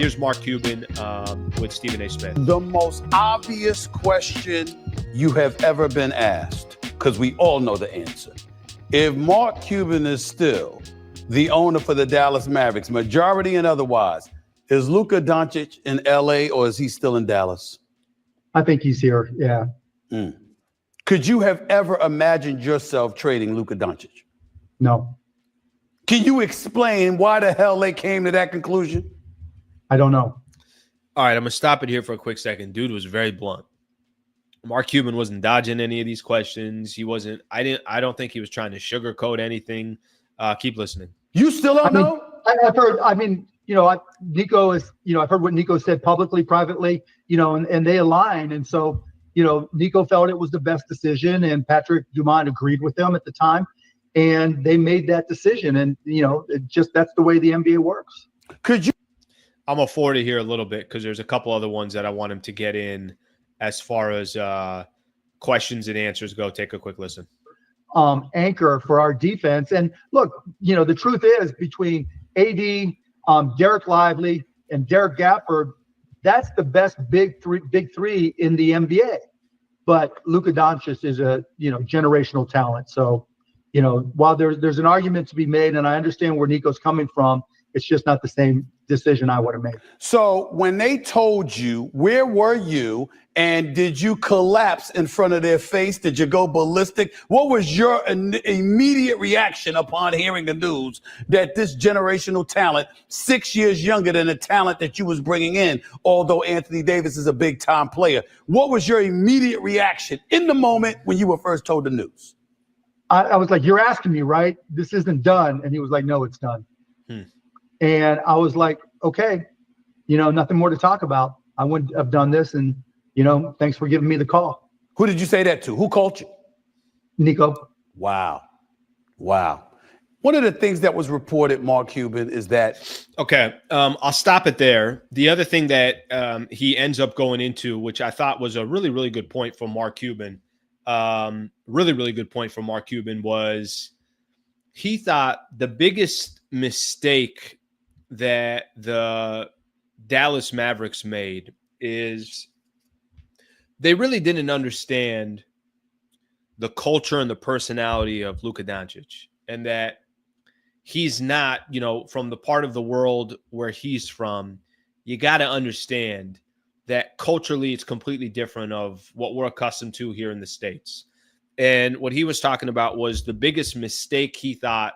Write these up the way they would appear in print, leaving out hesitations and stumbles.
Here's Mark Cuban with Stephen A. Smith. The most obvious question you have ever been asked, because we all know the answer. If Mark Cuban is still the owner for the Dallas Mavericks, majority and otherwise, is Luka Doncic in LA or is he still in Dallas? I think he's here, yeah. Could you have ever imagined yourself trading Luka Doncic? No. Can you explain why the hell they came to that conclusion? I don't know. All right, I'm going to stop it here for a quick second. Dude was very blunt. Mark Cuban wasn't dodging any of these questions. He wasn't, I don't think he was trying to sugarcoat anything. Keep listening. You still don't know? I've heard, Nico is, I've heard what Nico said publicly, privately, and they align. And so, Nico felt it was the best decision and Patrick Dumont agreed with them at the time. And they made that decision. And, that's the way the NBA works. Could you? I'm going to forward it here a little bit because there's a couple other ones that I want him to get in as far as questions and answers go. Take a quick listen. Anchor for our defense. And look, the truth is between AD, Derek Lively, and Derek Gafford, that's the best big three in the NBA. But Luka Doncic is a generational talent. So, while there's an argument to be made, and I understand where Nico's coming from, it's just not the same decision I would have made. So when they told you, where were you? And did you collapse in front of their face? Did you go ballistic? What was your immediate reaction upon hearing the news that this generational talent, 6 years younger than the talent that you was bringing in, although Anthony Davis is a big-time player? What was your immediate reaction in the moment when you were first told the news? I was like, you're asking me, right? This isn't done. And he was like, no, it's done. And I was like, okay, nothing more to talk about. I wouldn't have done this. And, thanks for giving me the call. Who did you say that to? Who called you? Nico. Wow. One of the things that was reported, Mark Cuban, is that. Okay. I'll stop it there. The other thing that he ends up going into, which I thought was a really, really good point from Mark Cuban, really good point from Mark Cuban, was he thought the biggest mistake that the Dallas Mavericks made is they really didn't understand the culture and the personality of Luka Doncic, and that he's not, from the part of the world where he's from, you got to understand that culturally it's completely different of what we're accustomed to here in the States. And what he was talking about was the biggest mistake he thought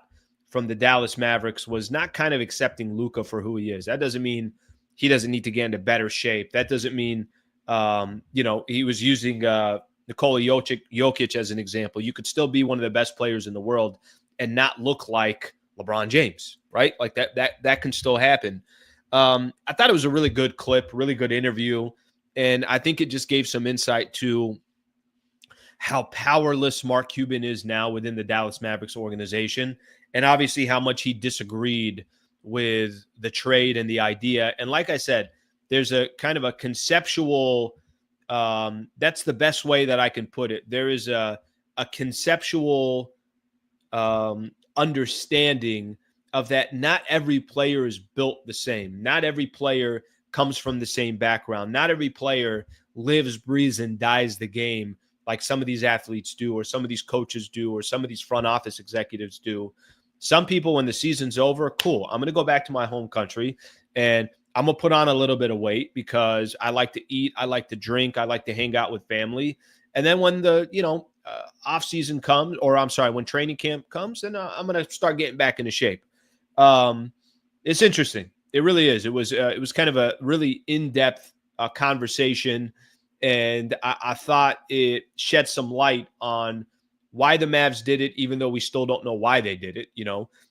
from the Dallas Mavericks was not kind of accepting Luka for who he is. That doesn't mean he doesn't need to get into better shape. That doesn't mean, he was using Nikola Jokic as an example. You could still be one of the best players in the world and not look like LeBron James, right? Like that can still happen. I thought it was a really good clip, really good interview. And I think it just gave some insight to how powerless Mark Cuban is now within the Dallas Mavericks organization. And obviously how much he disagreed with the trade and the idea. And like I said, there's a kind of a conceptual, that's the best way that I can put it. There is a conceptual understanding of that not every player is built the same. Not every player comes from the same background. Not every player lives, breathes, and dies the game like some of these athletes do, or some of these coaches do, or some of these front office executives do. Some people, when the season's over, cool, I'm going to go back to my home country and I'm going to put on a little bit of weight because I like to eat, I like to drink, I like to hang out with family. And then when the, off season comes, when training camp comes, then I'm going to start getting back into shape. It's interesting. It really is. It was kind of a really in-depth conversation. And I thought it shed some light on why the Mavs did it, even though we still don't know why they did it.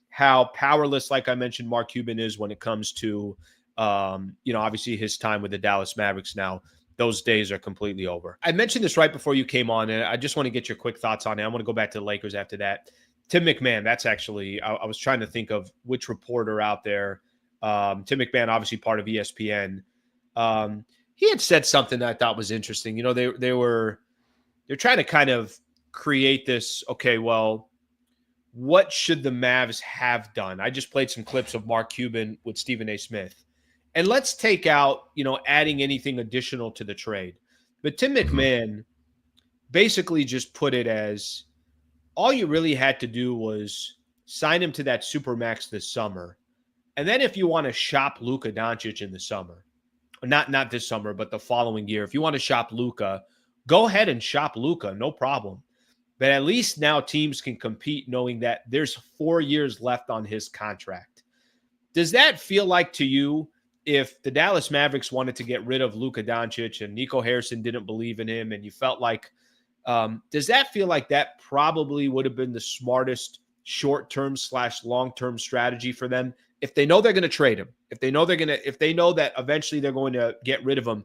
How powerless, like I mentioned, Mark Cuban is when it comes to, obviously his time with the Dallas Mavericks now. Those days are completely over. I mentioned this right before you came on, and I just want to get your quick thoughts on it. I want to go back to the Lakers after that. Tim McMahon, that's actually, I was trying to think of which reporter out there. Tim McMahon, obviously part of ESPN. He had said something that I thought was interesting. They're trying to kind of create this, okay, well, what should the Mavs have done? I just played some clips of Mark Cuban with Stephen A. Smith. And let's take out, adding anything additional to the trade. But Tim McMahon basically just put it as all you really had to do was sign him to that Supermax this summer. And then if you want to shop Luka Doncic in the summer, not this summer, but the following year, if you want to shop Luka, go ahead and shop Luka, no problem. But at least now teams can compete knowing that there's 4 years left on his contract. Does that feel like to you, if the Dallas Mavericks wanted to get rid of Luka Doncic and Nico Harrison didn't believe in him, and you felt like, does that feel like that probably would have been the smartest short-term / long-term strategy for them? If they know they're going to trade him, if they know that eventually they're going to get rid of him,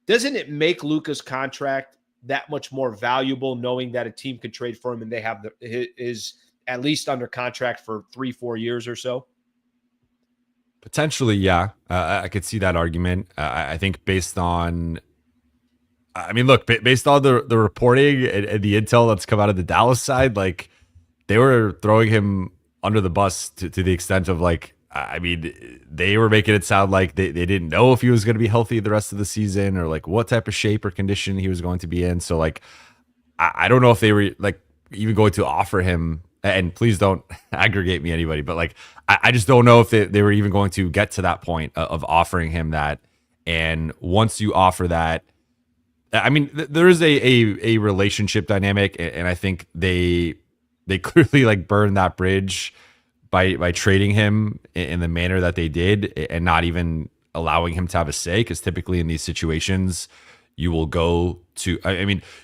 doesn't it make Luka's contract that much more valuable knowing that a team could trade for him and they have is at least under contract for 3-4 years or so? Potentially, yeah. I could see that argument. I think based on based on the reporting and the intel that's come out of the Dallas side, like they were throwing him under the bus to the extent of they were making it sound like they didn't know if he was going to be healthy the rest of the season or like what type of shape or condition he was going to be in. So like, I don't know if they were like even going to offer him, and please don't aggregate me anybody, but like, I just don't know if they were even going to get to that point of offering him that. And once you offer that, there is a relationship dynamic, and I think they clearly like burned that bridge by trading him in the manner that they did and not even allowing him to have a say. Because typically in these situations, you will go to,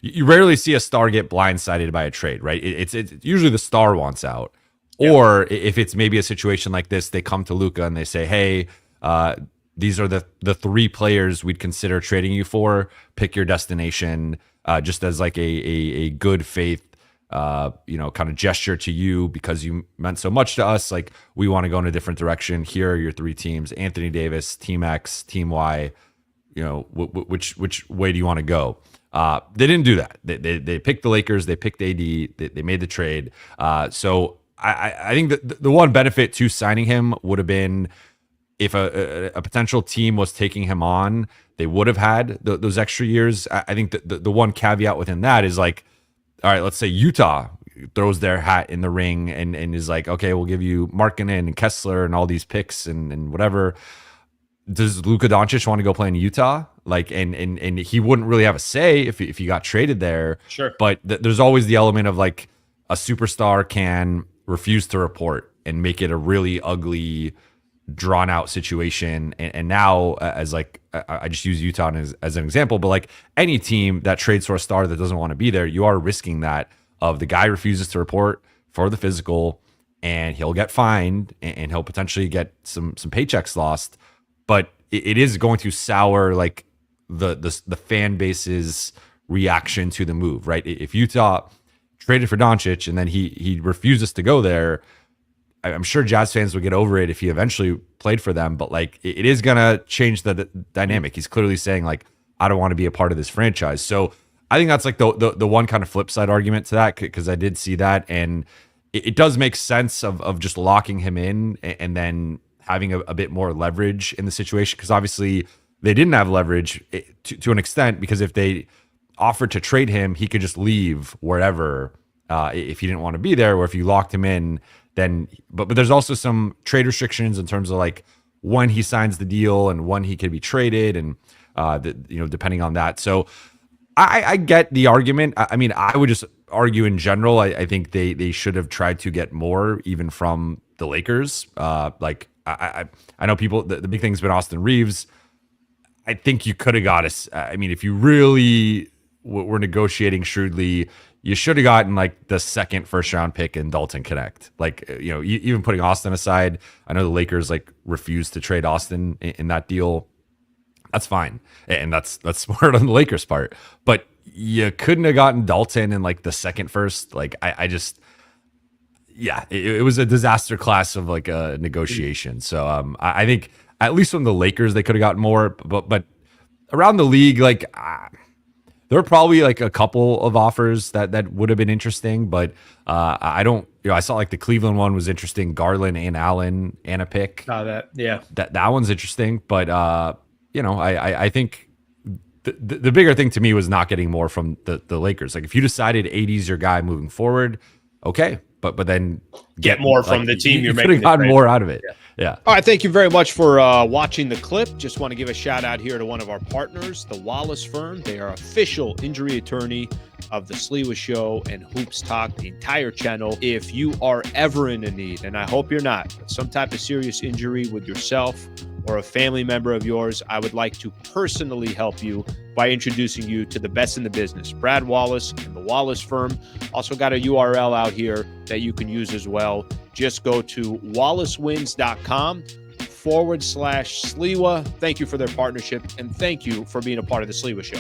you rarely see a star get blindsided by a trade, right? It's usually the star wants out. Yep. Or if it's maybe a situation like this, they come to Luka and they say, hey, these are the 3 players we'd consider trading you for. Pick your destination, just as like a good faith, kind of gesture to you because you meant so much to us. Like, we want to go in a different direction. Here are your 3 teams: Anthony Davis, Team X, Team Y. Which way do you want to go? They didn't do that. They picked the Lakers. They picked AD. They made the trade. So I think that the one benefit to signing him would have been if a potential team was taking him on, they would have had those extra years. I think that the one caveat within that is like, all right, let's say Utah throws their hat in the ring and is like, okay, we'll give you Markkanen and Kessler and all these picks and whatever. Does Luka Doncic want to go play in Utah? Like, and he wouldn't really have a say if he got traded there. Sure. But there's always the element of like a superstar can refuse to report and make it a really ugly, drawn out situation. And now, as like, I just use Utah as an example, but like any team that trades for a star that doesn't want to be there, you are risking that of the guy refuses to report for the physical, and he'll get fined and he'll potentially get some paychecks lost. But it is going to sour like the fan base's reaction to the move, right? If Utah traded for Doncic and then he refuses to go there, I'm sure Jazz fans would get over it if he eventually played for them. But like, it is gonna change the dynamic. He's clearly saying like, I don't want to be a part of this franchise. So I think that's like the one kind of flip side argument to that, because I did see that, and it does make sense of just locking him in and then having a bit more leverage in the situation, because obviously they didn't have leverage to an extent, because if they offered to trade him, he could just leave wherever if he didn't want to be there, or if you locked him in, then but there's also some trade restrictions in terms of like when he signs the deal and when he could be traded, and depending on that. So I get the argument. I mean, I would just argue in general, I think they should have tried to get more even from the Lakers. I know people, the big thing's been Austin Reeves. I think you could have got us. I mean, if you really were negotiating shrewdly, you should have gotten like the second first round pick in Dalton Connect. Like, even putting Austin aside, I know the Lakers like refused to trade Austin in that deal. That's fine. And that's smart on the Lakers part, but you couldn't have gotten Dalton in like the second first. Like, it was a disaster class of like a negotiation. So I think at least from the Lakers, they could have gotten more, but around the league, like there were probably like a couple of offers that would have been interesting, but I don't. I saw like the Cleveland one was interesting. Garland and Allen and a pick. That one's interesting, but I think the bigger thing to me was not getting more from the Lakers. Like if you decided AD's your guy moving forward, okay, but then get more from the team. You could have gotten more out of it. Yeah. All right. Thank you very much for watching the clip. Just want to give a shout out here to one of our partners, the Wallace Firm. They are official injury attorney of the Sliwa Show and Hoops Talk, the entire channel. If you are ever in a need, and I hope you're not, but some type of serious injury with yourself or a family member of yours, I would like to personally help you by introducing you to the best in the business, Brad Wallace and the Wallace Firm. Also got a URL out here that you can use as well. Just go to wallacewins.com/Sliwa. Thank you for their partnership, and thank you for being a part of the Sliwa Show.